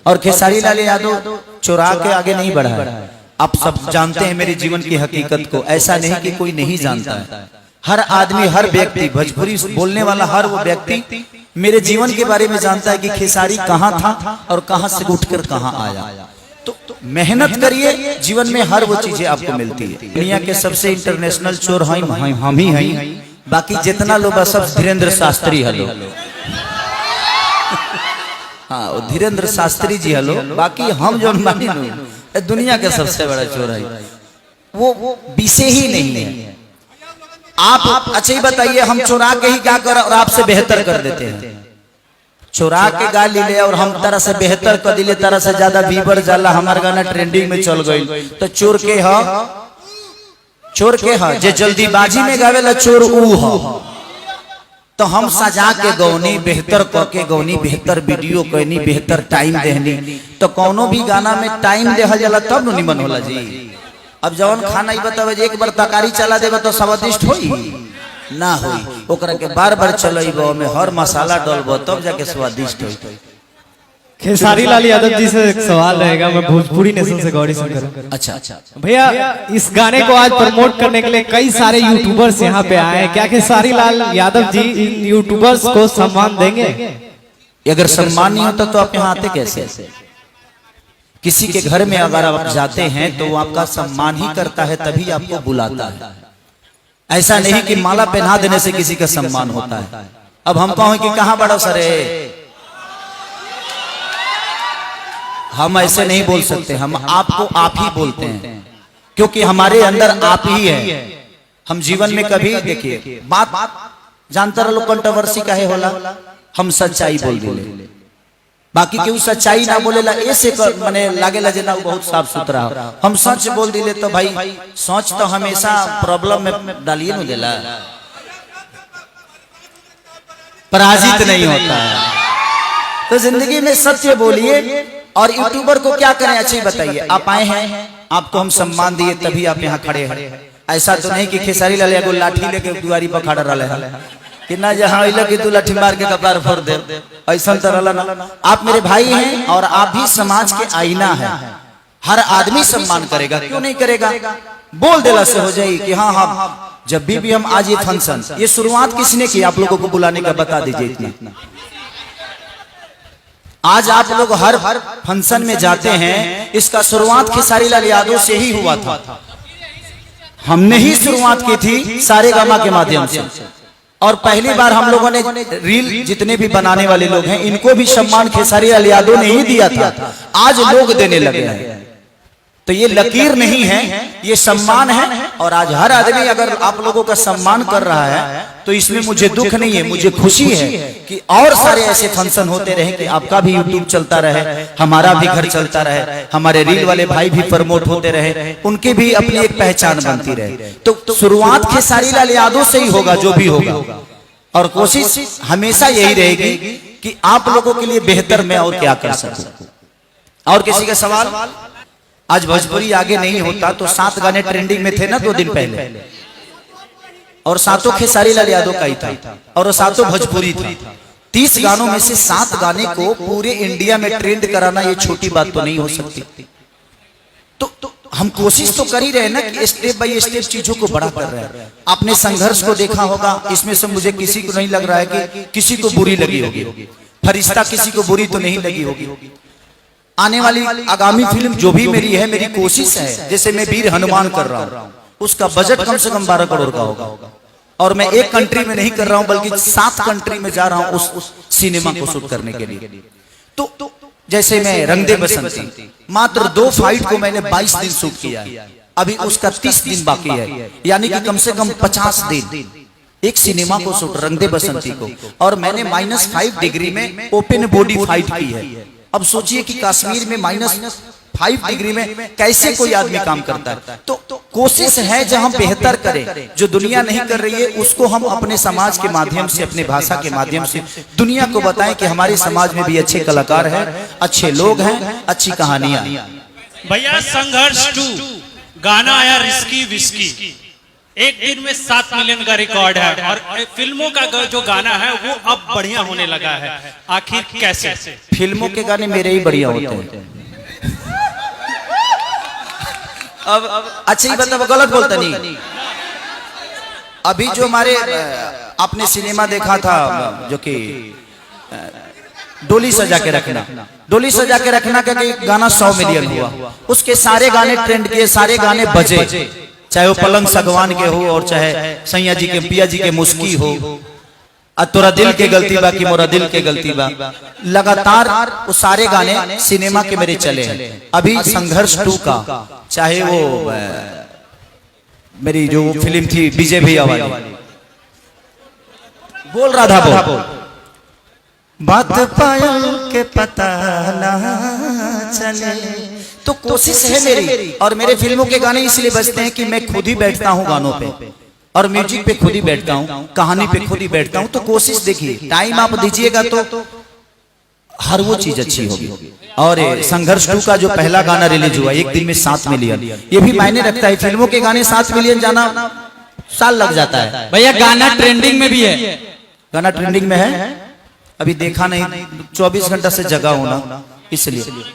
और खेसारी लाल यादव चुरा के आगे नहीं बढ़ा है। आप सब जानते हैं मेरे जीवन की हकीकत को, ऐसा नहीं कि कोई नहीं जानता है। हर आदमी, हर व्यक्ति, भोजपुरी बोलने वाला हर वो व्यक्ति मेरे जीवन के बारे में जानता है कि खेसारी कहाँ था और कहाँ से उठकर कहाँ आया। तो मेहनत करिए, जीवन में हर वो चीजें आपको मिलती है। दुनिया के सबसे इंटरनेशनल चोर हम ही हैं, बाकी जितना लोग सब धीरेन्द्र शास्त्री हलो। हाँ, धीरेन्द्र शास्त्री जी हलो, बाकी हम जो मानी दुनिया के सबसे बड़ा चोर है वो विषय ही नहीं है। आप अच्छा ही बताइए, हम चुरा के ही क्या कर और आपसे बेहतर कर देते हैं। चुरा के गा ले और हम तरह से बेहतर कर दिले, तरह से ज्यादा बीबर जाला हमार गाना ट्रेंडिंग में चल गई। तो चोर के हा जे जल्दीबाजी में गावेला चोर ऊ हा। तो हम सजा के गौनी, बेहतर करके गौनी, बेहतर वीडियो कहनी, बेहतर टाइम देहनी। तो कोनो भी गाना में टाइम देहल जाला तब न निमन होला जी। अब जवन खाना ही बतावे, एक बार तरकारी चला देबा तो स्वादिष्ट होई ना होई, ओकरा के बार बार चलइबो, में हर मसाला डालबो तब जाके स्वादिष्ट होई। खेसारी लाल यादव जी से एक सवाल रहेगा, मैं भोजपुरी नेशन से गौरी शंकर। अच्छा भैया, इस गाने को आज प्रमोट करने के लिए कई सारे यूट्यूबर्स यहाँ पे आए हैं, क्या खेसारी लाल यादव जी इन यूट्यूबर्स को सम्मान देंगे? अगर सम्मान नहीं होता तो आप यहाँ आते कैसे? किसी के घर में अगर आप जाते हैं तो वो आपका सम्मान ही करता है, तभी आपको बुलाता है। ऐसा नहीं कि माला पहना देने से किसी का सम्मान होता है। अब हम कहें कि कहाँ बड़ा सर है, हम ऐसे नहीं बोल सकते। हम आपको आप ही बोलते हैं, क्योंकि हमारे अंदर आप ही है। हम जीवन में कभी देखिए बात जानता रहो, कंट्रोवर्सी काहे होला, हम सच्चाई बोल दिले, बाकी केहू सच्चाई ना बोलेला ऐसे माने लागेला जना बहुत साफ सुथरा। हम सच बोल दिले तो भाई सोच तो हमेशा प्रॉब्लम में डालिए न देला, पराजित नहीं होता है। तो जिंदगी में सत्य बोलिए। और यूट्यूबर को क्या करें, अच्छी बताइए। आप आए हैं, आपको हम सम्मान दिए तभी आप यहाँ खड़े हैं। ऐसा तो नहीं कि खेसारी लाल यादव लाठी लेके दुआरी पर खड़ा रहा है कि ना जहाँ कि तू लाठी मार के कपार फोड़ दे, ऐसा तो रहा ना। आप मेरे भाई हैं और आप भी समाज के आईना है। हर आदमी सम्मान करेगा, क्यों नहीं करेगा? बोल देला से हो जाएगी कि हाँ हाँ। जब भी हम आज ये फंक्शन, ये शुरुआत किसने की आप लोगों को बुलाने का, बता दीजिए इतना। आज आप लोग हर फंक्शन में जाते हैं, इसका शुरुआत खेसारी लाल यादव से ही हुआ था। हमने ही शुरुआत की थी सारेगामा के माध्यम से। और पहली बार हम लोगों ने रील, जितने भी बनाने वाले लोग हैं, इनको भी सम्मान खेसारी लाल यादव ने ही दिया था। आज लोग देने लगे हैं। तो ये लकीर नहीं है, ये सम्मान है। और आज हर आदमी अगर आप लोगों का सम्मान कर रहा है तो इसमें मुझे दुख नहीं है, मुझे खुशी है कि और सारे ऐसे फंक्शन होते रहे, कि आपका भी यूट्यूब चलता रहे, हमारा भी घर चलता रहे, हमारे रील वाले भाई भी प्रमोट होते रहे, उनकी भी अपनी एक पहचान बनती रहे। तो शुरुआत खेसारी लाल यादव से ही होगा जो भी होगा। और कोशिश हमेशा यही रहेगी कि आप लोगों के लिए बेहतर मैं और क्या कर सकूं। और किसी का सवाल? आज भोजपुरी आगे नहीं होता तो 7 गाने ट्रेंडिंग में थे ना 2 दिन पहले, और 7 खेसारी लाल यादव का ही था, और 7 भोजपुरी था। 30 गानों में से 7 गाने को पूरे इंडिया में ट्रेंड कराना ये छोटी बात तो नहीं हो सकती। तो हम कोशिश तो कर ही रहे ना कि स्टेप बाय स्टेप चीजों को बड़ा कर रहे हैं। आपने संघर्ष को देखा होगा, इसमें से मुझे किसी को नहीं लग रहा है कि किसी को बुरी लगी होगी। फरिश्ता किसी को बुरी तो नहीं लगी होगी। आने वाली आगामी फिल्म जो भी मेरी है, मेरी कोशिश है, जैसे मैं वीर हनुमान कर रहा हूँ, उसका बजट कम से कम 12 करोड़ का होगा। और मैं एक कंट्री में नहीं कर रहा हूँ, बल्कि 7 कंट्री में जा रहा हूँ उस सिनेमा को शूट करने के लिए। तो जैसे मैं रंग दे बसंती, मात्र 2 फाइट को मैंने 22 दिन शूट किया है। अभी उसका 30 दिन बाकी है, यानी कि कम से कम 50 दिन एक सिनेमा को शूट, रंग दे बसंती को। और मैंने -5 डिग्री में ओपन बॉडी फाइट की है। अब सोचिए कि कश्मीर में -5 डिग्री में कैसे कोई आदमी काम करता है। तो कोशिश है जब हम बेहतर करें, जो दुनिया नहीं कर रही है उसको हम अपने समाज के माध्यम से, अपने भाषा के माध्यम से दुनिया को बताएं कि हमारे समाज में भी अच्छे कलाकार हैं, अच्छे लोग हैं, अच्छी कहानियां। भैया संघर्ष 2 गाना आया रिस्की विस्की, एक दिन में 7 मिलियन का रिकॉर्ड है और फिल्मों का जो गाना है वो अब बढ़िया होने लगा है, आखिर कैसे? फिल्मों के गाने मेरे ही बढ़िया होते हैं। अब अच्छा ही बताओ, गलत बोलता नहीं। अभी जो हमारे आपने सिनेमा देखा था जो कि डोली सजा के रखना, डोली सजा के रखना का गाना 100 मिलियन हुआ। उसके सारे गाने ट्रेंड किए, सारे गाने बजे, चाहे वो पलंग सगवान के हो और चाहे सैया जी के पिया जी के मुस्की हो, तोरा दिल के गलती बा कि मोरा दिल के गलती बा, लगातार वो सारे गाने सिनेमा के मेरे चले हैं। अभी संघर्ष 2 का चाहे वो मेरी जो फिल्म थी विजय भैया वाली, बोल राधा बोल, बात पायल के पता ना चले। तो कोशिश है मेरी, और मेरे फिल्मों के गाने इसलिए बजते हैं कि मैं खुद ही बैठता हूँ गानों पे और म्यूजिक पे खुद ही बैठता हूँ, कहानी पे खुद ही बैठता हूँ। तो कोशिश देखिए, टाइम आप दीजिएगा तो हर वो चीज अच्छी होगी। और संघर्ष 2 का जो पहला गाना रिलीज हुआ, एक दिन में 7 मिलियन, ये भी मायने रखता है। फिल्मों के गाने 7 मिलियन जाना साल लग जाता है। भैया गाना ट्रेंडिंग में भी है, गाना ट्रेंडिंग में है, अभी देखा नहीं, 24 घंटा से जगा होना इसलिए।